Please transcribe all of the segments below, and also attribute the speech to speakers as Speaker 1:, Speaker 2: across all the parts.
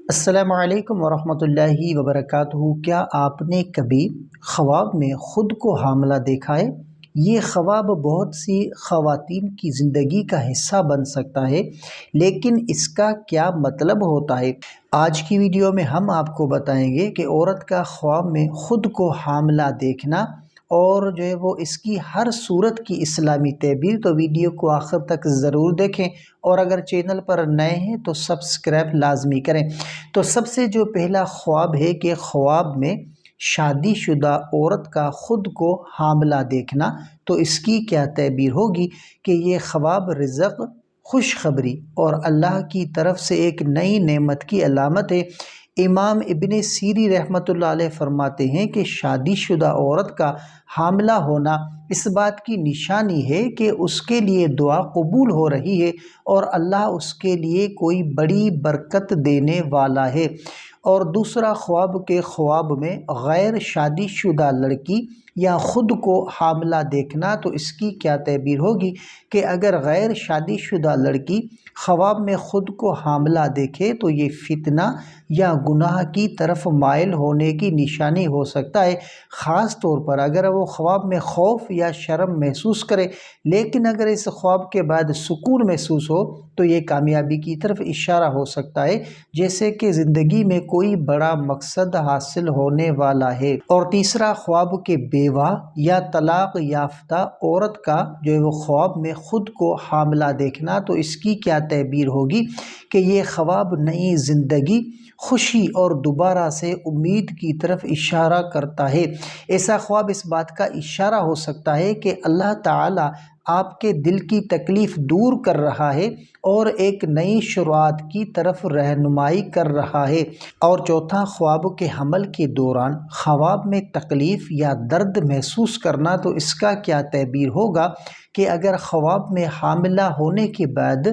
Speaker 1: السلام علیکم ورحمۃ اللہ وبرکاتہ۔ کیا آپ نے کبھی خواب میں خود کو حاملہ دیکھا ہے؟ یہ خواب بہت سی خواتین کی زندگی کا حصہ بن سکتا ہے، لیکن اس کا کیا مطلب ہوتا ہے؟ آج کی ویڈیو میں ہم آپ کو بتائیں گے کہ عورت کا خواب میں خود کو حاملہ دیکھنا اور جو ہے وہ اس کی ہر صورت کی اسلامی تعبیر۔ تو ویڈیو کو آخر تک ضرور دیکھیں، اور اگر چینل پر نئے ہیں تو سبسکرائب لازمی کریں۔ تو سب سے جو پہلا خواب ہے کہ خواب میں شادی شدہ عورت کا خود کو حاملہ دیکھنا، تو اس کی کیا تعبیر ہوگی کہ یہ خواب رزق، خوشخبری اور اللہ کی طرف سے ایک نئی نعمت کی علامت ہے۔ امام ابن سیری رحمۃ اللہ علیہ فرماتے ہیں کہ شادی شدہ عورت کا حاملہ ہونا اس بات کی نشانی ہے کہ اس کے لیے دعا قبول ہو رہی ہے اور اللہ اس کے لیے کوئی بڑی برکت دینے والا ہے۔ اور دوسرا خواب کے خواب میں غیر شادی شدہ لڑکی یا خود کو حاملہ دیکھنا، تو اس کی کیا تعبیر ہوگی کہ اگر غیر شادی شدہ لڑکی خواب میں خود کو حاملہ دیکھے تو یہ فتنہ یا گناہ کی طرف مائل ہونے کی نشانی ہو سکتا ہے، خاص طور پر اگر وہ خواب میں خوف یا شرم محسوس کرے۔ لیکن اگر اس خواب کے بعد سکون محسوس ہو تو یہ کامیابی کی طرف اشارہ ہو سکتا ہے، جیسے کہ زندگی میں کوئی بڑا مقصد حاصل ہونے والا ہے۔ اور تیسرا خواب کے بیوہ یا طلاق یافتہ عورت کا جو ہے وہ خواب میں خود کو حاملہ دیکھنا، تو اس کی کیا تعبیر ہوگی کہ یہ خواب نئی زندگی، خوشی اور دوبارہ سے امید کی طرف اشارہ کرتا ہے۔ ایسا خواب اس بات کا اشارہ ہو سکتا ہے کہ اللہ تعالیٰ آپ کے دل کی تکلیف دور کر رہا ہے اور ایک نئی شروعات کی طرف رہنمائی کر رہا ہے۔ اور چوتھا خواب کے حمل کے دوران خواب میں تکلیف یا درد محسوس کرنا، تو اس کا کیا تعبیر ہوگا کہ اگر خواب میں حاملہ ہونے کے بعد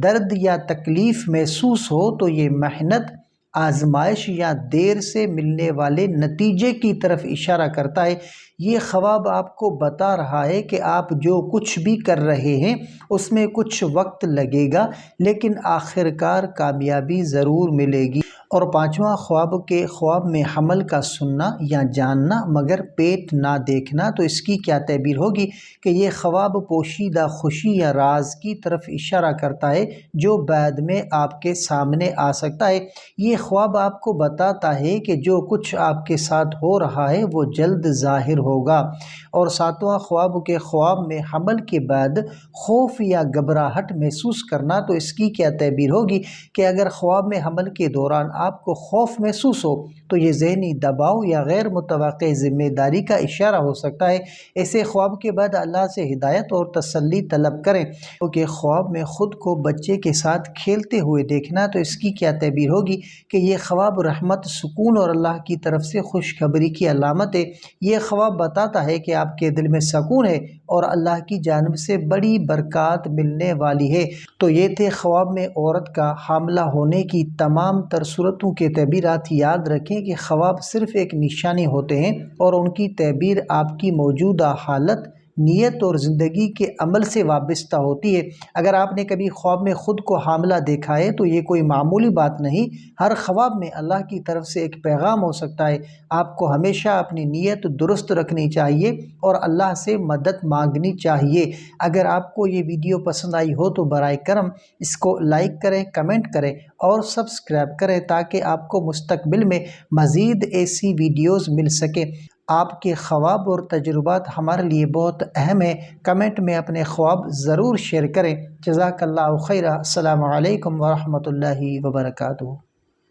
Speaker 1: درد یا تکلیف محسوس ہو تو یہ محنت، آزمائش یا دیر سے ملنے والے نتیجے کی طرف اشارہ کرتا ہے۔ یہ خواب آپ کو بتا رہا ہے کہ آپ جو کچھ بھی کر رہے ہیں اس میں کچھ وقت لگے گا، لیکن آخرکار کامیابی ضرور ملے گی۔ اور پانچواں خواب کے خواب میں حمل کا سننا یا جاننا مگر پیٹ نہ دیکھنا، تو اس کی کیا تعبیر ہوگی کہ یہ خواب پوشیدہ خوشی یا راز کی طرف اشارہ کرتا ہے جو بعد میں آپ کے سامنے آ سکتا ہے۔ یہ خواب آپ کو بتاتا ہے کہ جو کچھ آپ کے ساتھ ہو رہا ہے وہ جلد ظاہر ہوگا۔ اور ساتواں خواب کے خواب میں حمل کے بعد خوف یا گھبراہٹ محسوس کرنا، تو اس کی کیا تعبیر ہوگی کہ اگر خواب میں حمل کے دوران آپ کو خوف محسوس ہو تو یہ ذہنی دباؤ یا غیر متوقع ذمہ داری کا اشارہ ہو سکتا ہے۔ ایسے خواب کے بعد اللہ سے ہدایت اور تسلی طلب کریں، کیونکہ خواب میں خود کو بچے کے ساتھ کھیلتے ہوئے دیکھنا، تو اس کی کیا تعبیر ہوگی کہ یہ خواب رحمت، سکون اور اللہ کی طرف سے خوشخبری کی علامت ہے۔ یہ خواب بتاتا ہے کہ آپ کے دل میں سکون ہے اور اللہ کی جانب سے بڑی برکات ملنے والی ہے۔ تو یہ تھے خواب میں عورت کا حاملہ ہونے کی تمام تر صورتوں کے تعبیرات۔ یاد رکھیں کہ خواب صرف ایک نشانی ہوتے ہیں اور ان کی تعبیر آپ کی موجودہ حالت، نیت اور زندگی کے عمل سے وابستہ ہوتی ہے۔ اگر آپ نے کبھی خواب میں خود کو حاملہ دیکھا ہے تو یہ کوئی معمولی بات نہیں، ہر خواب میں اللہ کی طرف سے ایک پیغام ہو سکتا ہے۔ آپ کو ہمیشہ اپنی نیت درست رکھنی چاہیے اور اللہ سے مدد مانگنی چاہیے۔ اگر آپ کو یہ ویڈیو پسند آئی ہو تو برائے کرم اس کو لائک کریں، کمنٹ کریں اور سبسکرائب کریں تاکہ آپ کو مستقبل میں مزید ایسی ویڈیوز مل سکیں۔ آپ کے خواب اور تجربات ہمارے لیے بہت اہم ہیں۔ کمنٹ میں اپنے خواب ضرور شیئر کریں۔ جزاک اللہ خیرہ۔ السلام علیکم ورحمۃ اللہ وبرکاتہ۔